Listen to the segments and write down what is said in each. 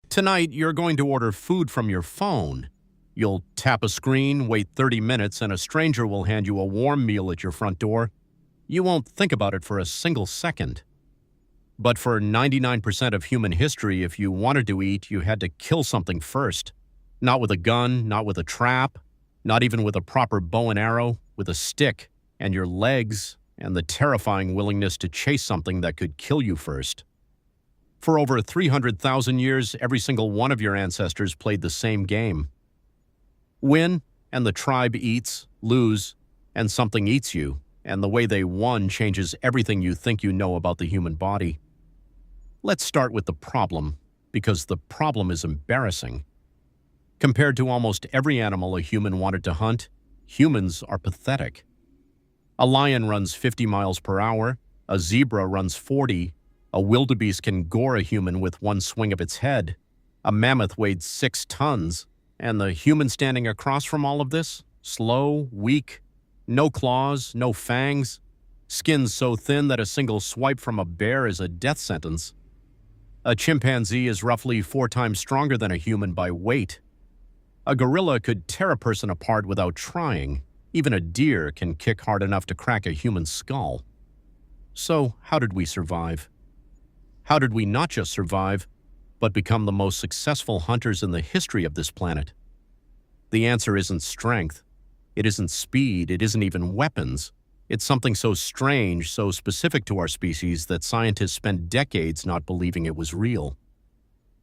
Tonight, you're going to order food from your phone. You'll tap a screen, wait 30 minutes, and a stranger will hand you a warm meal at your front door. You won't think about it for a single second. But for 99% of human history, if you wanted to eat, you had to kill something first. Not with a gun, not with a trap, not even with a proper bow and arrow, with a stick, and your legs, and the terrifying willingness to chase something that could kill you first. For over 300,000 years, every single one of your ancestors played the same game. Win, and the tribe eats, lose, and something eats you, and the way they won changes everything you think you know about the human body. Let's start with the problem, because the problem is embarrassing. Compared to almost every animal a human wanted to hunt, humans are pathetic. A lion runs 50 miles per hour, a zebra runs 40, a wildebeest can gore a human with one swing of its head, a mammoth weighed 6 tons, and the human standing across from all of this? Slow, weak, no claws, no fangs, skin so thin that a single swipe from a bear is a death sentence. A chimpanzee is roughly 4 times stronger than a human by weight. A gorilla could tear a person apart without trying. Even a deer can kick hard enough to crack a human skull. So, how did we survive? How did we not just survive, but become the most successful hunters in the history of this planet? The answer isn't strength. It isn't speed. It isn't even weapons. It's something so strange, so specific to our species that scientists spent decades not believing it was real.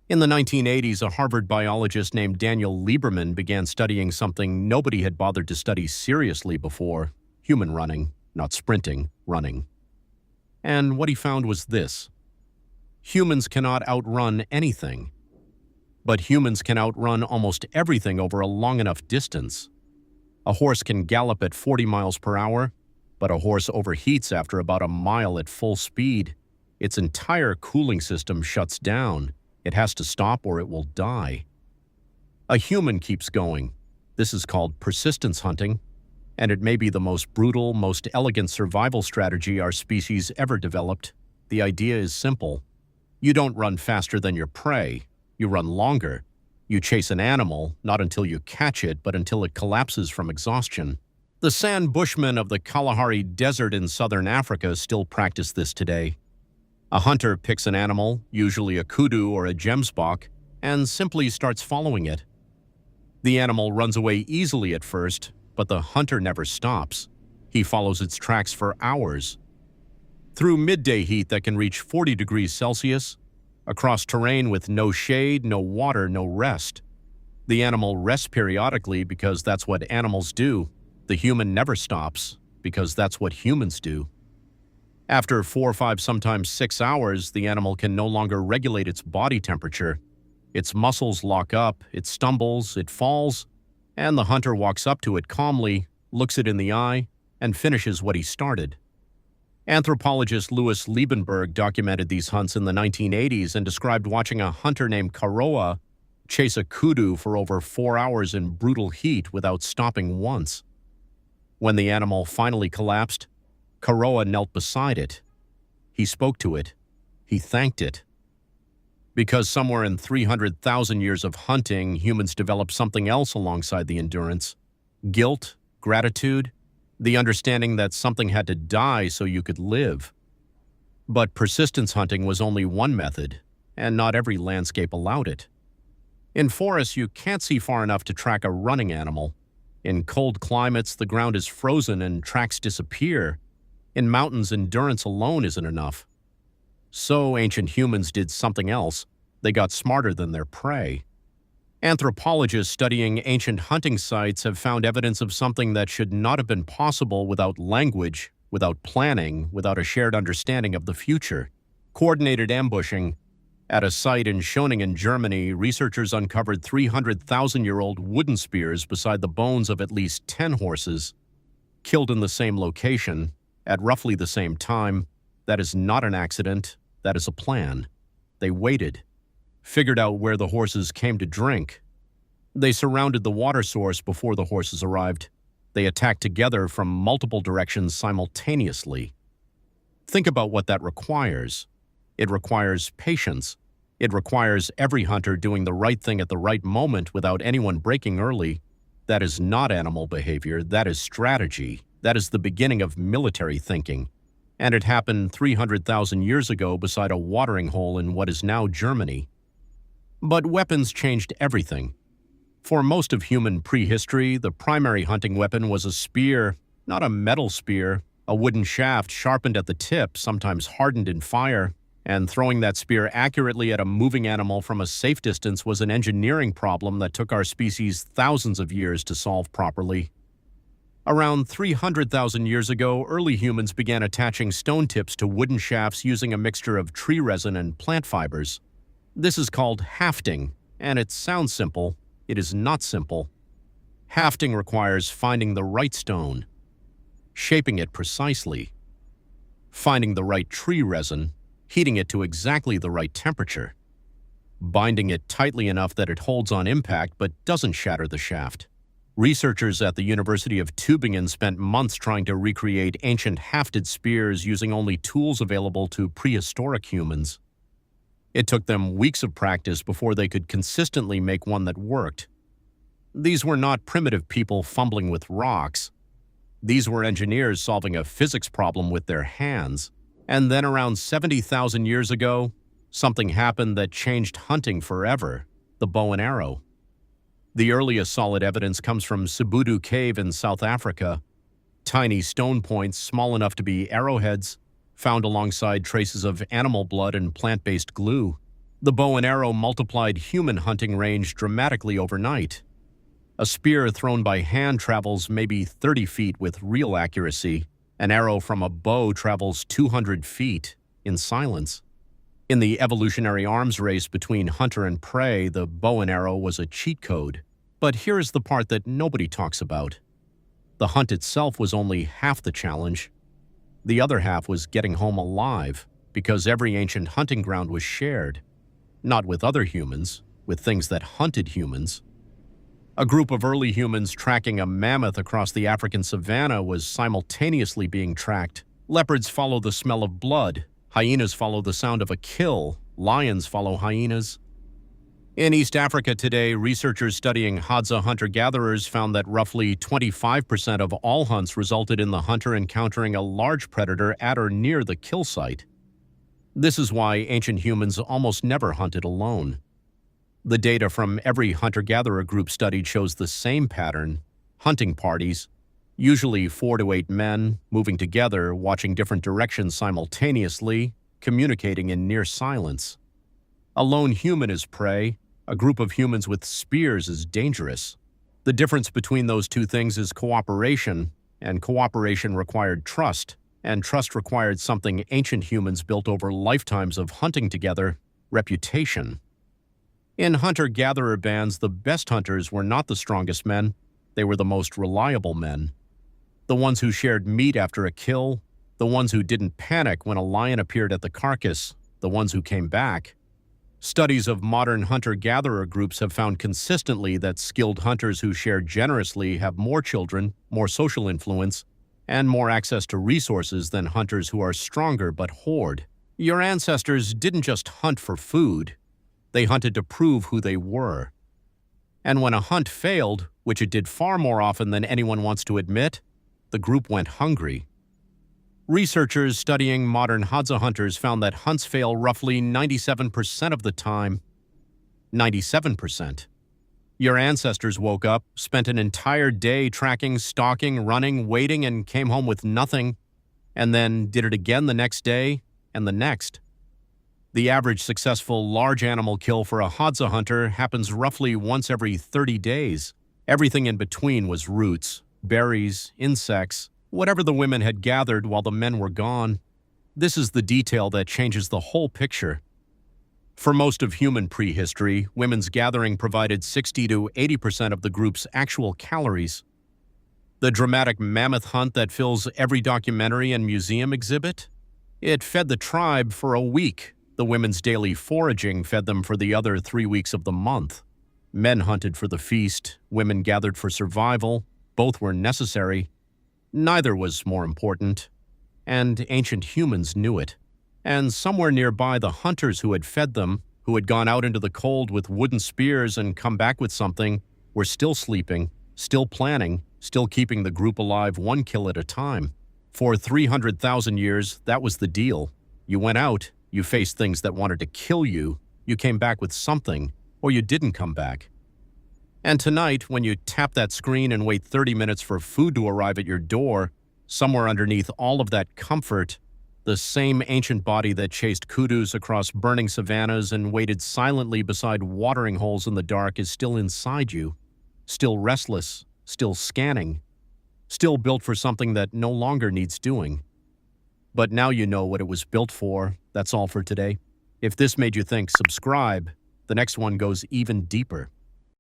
In the 1980s, a Harvard biologist named Daniel Lieberman began studying something nobody had bothered to study seriously before: human running, not sprinting, running. And what he found was this: humans cannot outrun anything. But humans can outrun almost everything over a long enough distance. A horse can gallop at 40 miles per hour, but a horse overheats after about a mile at full speed. Its entire cooling system shuts down. It has to stop or it will die. A human keeps going. This is called persistence hunting, and it may be the most brutal, most elegant survival strategy our species ever developed. The idea is simple. You don't run faster than your prey. You run longer. You chase an animal, not until you catch it, but until it collapses from exhaustion. The San Bushmen of the Kalahari Desert in southern Africa still practice this today. A hunter picks an animal, usually a kudu or a gemsbok, and simply starts following it. The animal runs away easily at first, but the hunter never stops. He follows its tracks for hours. Through midday heat that can reach 40 degrees Celsius, across terrain with no shade, no water, no rest. The animal rests periodically because that's what animals do. The human never stops, because that's what humans do. After 4, 5, sometimes 6 hours, the animal can no longer regulate its body temperature. Its muscles lock up, it stumbles, it falls, and the hunter walks up to it calmly, looks it in the eye, and finishes what he started. Anthropologist Louis Liebenberg documented these hunts in the 1980s and described watching a hunter named Karoa chase a kudu for over 4 hours in brutal heat without stopping once. When the animal finally collapsed, Karoa knelt beside it. He spoke to it. He thanked it. Because somewhere in 300,000 years of hunting, humans developed something else alongside the endurance: guilt, gratitude, the understanding that something had to die so you could live. But persistence hunting was only one method, and not every landscape allowed it. In forests, you can't see far enough to track a running animal. In cold climates, the ground is frozen and tracks disappear. In mountains, endurance alone isn't enough. So ancient humans did something else. They got smarter than their prey. Anthropologists studying ancient hunting sites have found evidence of something that should not have been possible without language, without planning, without a shared understanding of the future: coordinated ambushing. At a site in Schoningen, Germany, researchers uncovered 300,000-year-old wooden spears beside the bones of at least 10 horses, killed in the same location, at roughly the same time. That is not an accident, that is a plan. They waited, figured out where the horses came to drink. They surrounded the water source before the horses arrived. They attacked together from multiple directions simultaneously. Think about what that requires. It requires patience. It requires every hunter doing the right thing at the right moment without anyone breaking early. That is not animal behavior, that is strategy. That is the beginning of military thinking. And it happened 300,000 years ago beside a watering hole in what is now Germany. But weapons changed everything. For most of human prehistory, the primary hunting weapon was a spear, not a metal spear, a wooden shaft sharpened at the tip, sometimes hardened in fire, and throwing that spear accurately at a moving animal from a safe distance was an engineering problem that took our species thousands of years to solve properly. Around 300,000 years ago, early humans began attaching stone tips to wooden shafts using a mixture of tree resin and plant fibers. This is called hafting, and it sounds simple. It is not simple. Hafting requires finding the right stone, shaping it precisely, finding the right tree resin, heating it to exactly the right temperature, binding it tightly enough that it holds on impact but doesn't shatter the shaft. Researchers at the University of Tübingen spent months trying to recreate ancient hafted spears using only tools available to prehistoric humans. It took them weeks of practice before they could consistently make one that worked. These were not primitive people fumbling with rocks. These were engineers solving a physics problem with their hands. And then around 70,000 years ago, something happened that changed hunting forever: the bow and arrow. The earliest solid evidence comes from Sibudu Cave in South Africa. Tiny stone points, small enough to be arrowheads, found alongside traces of animal blood and plant-based glue. The bow and arrow multiplied human hunting range dramatically overnight. A spear thrown by hand travels maybe 30 feet with real accuracy. An arrow from a bow travels 200 feet in silence. In the evolutionary arms race between hunter and prey, the bow and arrow was a cheat code. But here is the part that nobody talks about. The hunt itself was only half the challenge. The other half was getting home alive, because every ancient hunting ground was shared. Not with other humans, with things that hunted humans. A group of early humans tracking a mammoth across the African savanna was simultaneously being tracked. Leopards follow the smell of blood. Hyenas follow the sound of a kill. Lions follow hyenas. In East Africa today, researchers studying Hadza hunter-gatherers found that roughly 25% of all hunts resulted in the hunter encountering a large predator at or near the kill site. This is why ancient humans almost never hunted alone. The data from every hunter-gatherer group studied shows the same pattern: hunting parties, usually 4 to 8 men, moving together, watching different directions simultaneously, communicating in near silence. A lone human is prey. A group of humans with spears is dangerous. The difference between those two things is cooperation, and cooperation required trust, and trust required something ancient humans built over lifetimes of hunting together: reputation. In hunter-gatherer bands, the best hunters were not the strongest men, they were the most reliable men. The ones who shared meat after a kill, the ones who didn't panic when a lion appeared at the carcass, the ones who came back. Studies of modern hunter-gatherer groups have found consistently that skilled hunters who share generously have more children, more social influence, and more access to resources than hunters who are stronger but hoard. Your ancestors didn't just hunt for food. They hunted to prove who they were. And when a hunt failed, which it did far more often than anyone wants to admit, the group went hungry. Researchers studying modern Hadza hunters found that hunts fail roughly 97% of the time. 97%. Your ancestors woke up, spent an entire day tracking, stalking, running, waiting, and came home with nothing, and then did it again the next day and the next. The average successful large animal kill for a Hadza hunter happens roughly once every 30 days. Everything in between was roots, berries, insects, whatever the women had gathered while the men were gone. This is the detail that changes the whole picture. For most of human prehistory, women's gathering provided 60 to 80% of the group's actual calories. The dramatic mammoth hunt that fills every documentary and museum exhibit? It fed the tribe for a week. The women's daily foraging fed them for the other 3 weeks of the month. Men hunted for the feast, women gathered for survival. Both were necessary. Neither was more important. And ancient humans knew it. And somewhere nearby, the hunters who had fed them, who had gone out into the cold with wooden spears and come back with something, were still sleeping, still planning, still keeping the group alive one kill at a time. For 300,000 years, that was the deal. You went out, you faced things that wanted to kill you, you came back with something, or you didn't come back. And tonight, when you tap that screen and wait 30 minutes for food to arrive at your door, somewhere underneath all of that comfort, the same ancient body that chased kudus across burning savannas and waited silently beside watering holes in the dark is still inside you, still restless, still scanning, still built for something that no longer needs doing. But now you know what it was built for. That's all for today. If this made you think, subscribe. The next one goes even deeper.